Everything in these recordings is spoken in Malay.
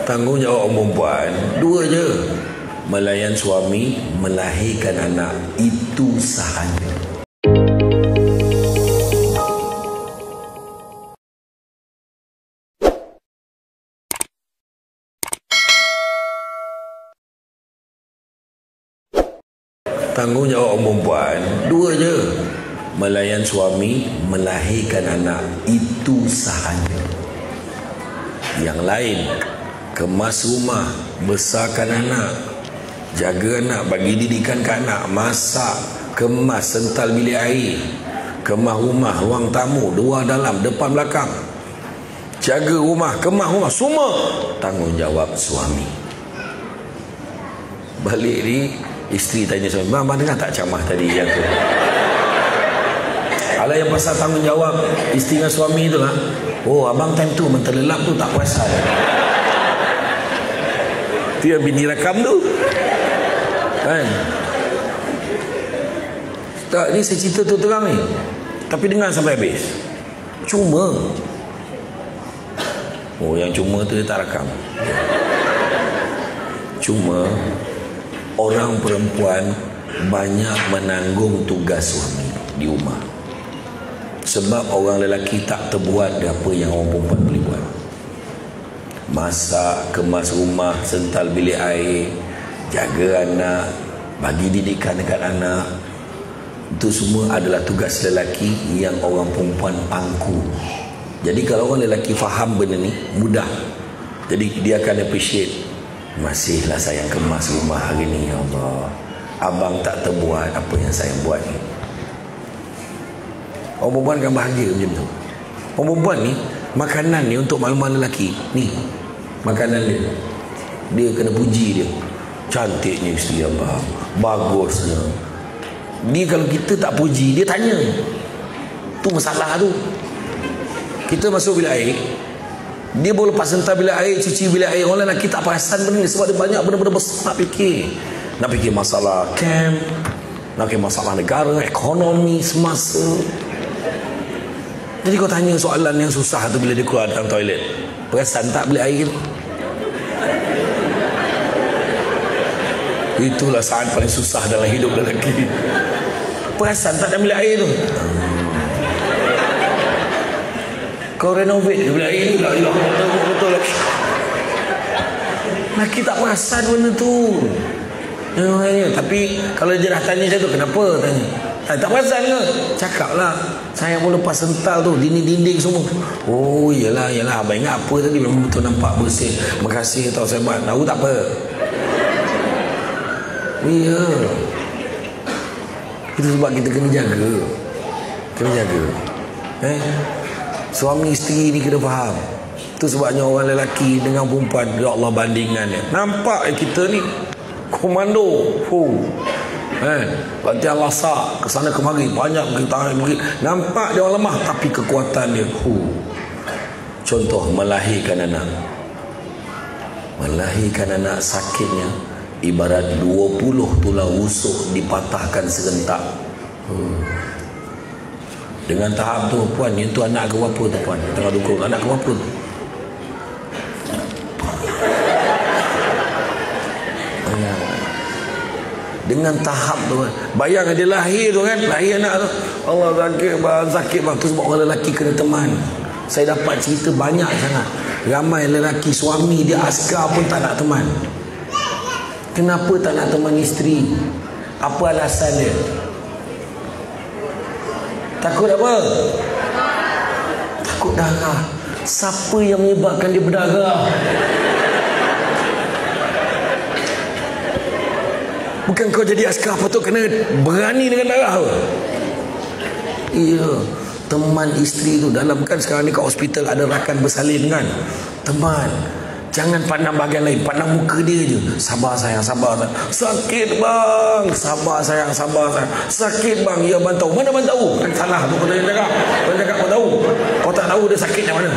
Tanggungjawab perempuan dua je. Melayan suami, melahirkan anak. Itu sahaja. Tanggungjawab perempuan dua je. Melayan suami, melahirkan anak. Itu sahaja. Yang lain, kemas rumah, besarkan anak, jaga anak, bagi didikan ke anak, masak, kemas sental bilik air, kemas rumah, ruang tamu, luar dalam, depan belakang, jaga rumah, kemas rumah, semua tanggungjawab suami. Balik ni, isteri tanya suami, "Bang dengar tak ceramah tadi yang tu?" Kalau yang pasal tanggungjawab isteri dengan suami tu lah, oh abang time tu terlelap tu tak perasan. Tu yang bini rakam tu kan. Tak, ni saya cerita tu terang ni, tapi dengar sampai habis. Cuma yang cuma tu dia tak rakam. Cuma orang perempuan banyak menanggung tugas suami di rumah, sebab orang lelaki tak terbuat apa yang orang perempuan boleh buat. Masak, kemas rumah, sental bilik air, jaga anak, bagi didikan dekat anak, itu semua adalah tugas lelaki yang orang perempuan pangku. Jadi kalau orang lelaki faham benda ni, mudah. Jadi dia akan appreciate, masihlah sayang kemas rumah hari ni, ya Allah, abang tak terbuat apa yang saya buat ni. Orang perempuan akan bahagia macam tu. Orang perempuan ni, makanan ni untuk makluman lelaki ni, makanan dia kena puji dia. Cantiknya isteri abang, bagusnya. Dia kalau kita tak puji, dia tanya. Tu masalah tu. Kita masuk bilik air, dia boleh lepas sentar bilik air, cuci bilik air. Orang lelaki tak perasan benda ni, sebab dia banyak benda-benda besar nak fikir. Nak fikir masalah camp, nak fikir masalah negara, ekonomi semasa. Jadi kau tanya soalan yang susah tu bila dia keluar dalam toilet, perasan tak bilik air tu? Itulah saat paling susah dalam hidup lelaki. Perasan tak dalam bilik air tu? Kau renovate bilik air tu, betul lagi. Lelaki tak perasan benda tu. Tapi kalau dia dah tanya saya tu, kenapa tanya? Tak perasan ke? Cakap lah, saya pun lepas sental tu, dinding-dinding semua. Oh iyalah, abang ingat apa tadi, memang betul nampak bersih. Makasih tau saya buat. Tahu tak apa? Iya. Itu sebab kita kena jaga. Suami isteri ni kena faham. Itu sebabnya orang lelaki dengan perempuan, ya Allah, bandingannya. Nampak kita ni komando. Latihan lasak kesana kemari, banyak kita nampak dia orang lemah, tapi kekuatan dia contoh melahirkan anak sakitnya ibarat 20 tulang rusuk dipatahkan serentak. Dengan tahap tu puan, yang tu anak ke berapa tu puan, tengah dukung anak ke berapa tu? Dengan tahap tu kan. Bayang dia lahir tu kan, lahir anak tu, Allah sakit bang. Tu sebab orang lelaki kena teman. Saya dapat cerita banyak sangat. Ramai lelaki suami dia askar pun tak nak teman. Kenapa tak nak teman isteri? Apa alasan dia? Takut apa? Takut darah. Siapa yang menyebabkan dia berdarah? Bukan kau jadi askar patut kena berani dengan darah. Iya, teman isteri tu dalam, kan sekarang ni kat hospital ada rakan bersalin kan. Teman, jangan pandang bahagian lain, pandang muka dia je. Sabar sayang, sabar sayang. Sakit bang. Sabar sayang, sabar sayang. Sakit bang. Ya abang tahu. Mana abang tahu? Kan salah tu kau cakap. Kau cakap kau tahu. Kau tak tahu dia sakit yang mana.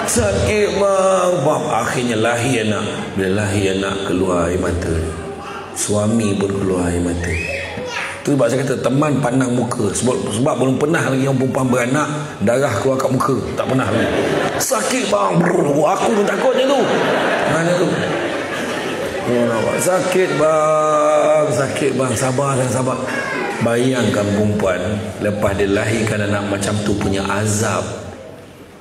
Sakit bang. Akhirnya lahir anak. Bila lahir anak, keluar air mata. Suami pun keluar air mata. Tu sebab saya kata teman pandang muka. Sebab belum pernah lagi yang perempuan beranak darah keluar kat muka. Tak pernah lagi. Sakit bang. Aku pun takut je tu. Mana tu? Sakit bang. Sakit bang. Sabar dan sabar. Bayangkan perempuan lepas dia lahirkan anak macam tu punya azab.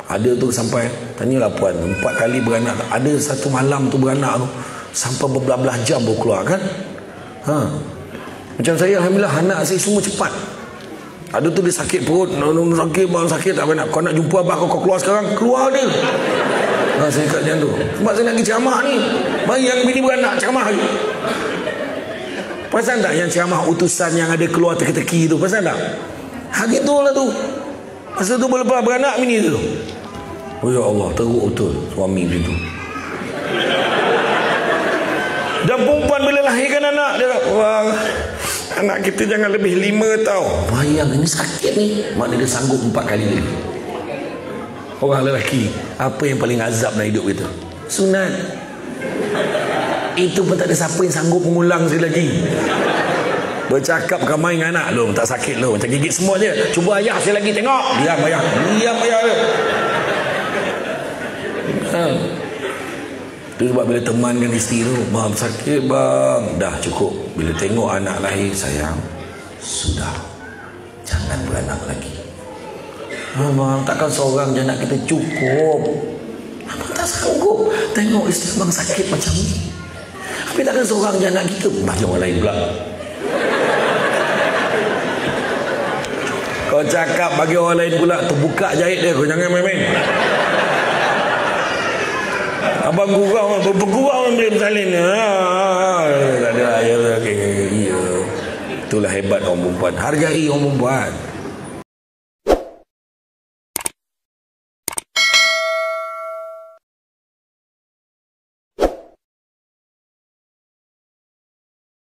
Ada tu sampai, tanyalah puan, 4 kali beranak. Ada satu malam tu beranak tu sampai berbelah-belah jam baru keluar kan. Macam saya, alhamdulillah anak saya semua cepat. Ada tu dia sakit perut, sakit bang, sakit tak nak. Kau nak jumpa abang kau keluar sekarang, keluar dia. Saya kat macam tu. Sebab saya nak pergi ceramah ni. Bayang bini beranak ceramah lagi. Perasan tak yang ceramah utusan yang ada keluar teki-teki tu? Perasan tak? Hari tu lah tu. Masa tu lepas beranak bini tu. Oh ya Allah, teruk betul suami begitu. Dan perempuan bila lahirkan anak, dia kata, wah, anak kita jangan lebih 5 tau. Bayang, ini sakit ni. Maknanya dia sanggup 4 kali lagi. Orang lelaki, apa yang paling azab dalam hidup kita? Sunat. Itu pun tak ada siapa yang sanggup mengulang sekali lagi. Bercakap ramai dengan anak lu, tak sakit lu, macam gigit semua je. Cuba ayah sekali lagi tengok. Diam ayah. Diam ayah dia. Itu sebab bila teman dengan isteri tu, bang sakit bang, dah cukup. Bila tengok anak lahir, sayang, sudah, jangan beranak lagi. Bang, takkan seorang je anak kita cukup. Abang tak sanggup tengok isteri abang sakit macam ni. Tapi takkan seorang je anak kita. Bagi orang lain pula. Kau cakap bagi orang lain pula, terbuka jahit dia. Kau jangan main-main. Abang gurau, bergurau boleh bersalin. Tak ada. Ya. Itulah hebat orang perempuan. Hargai orang perempuan.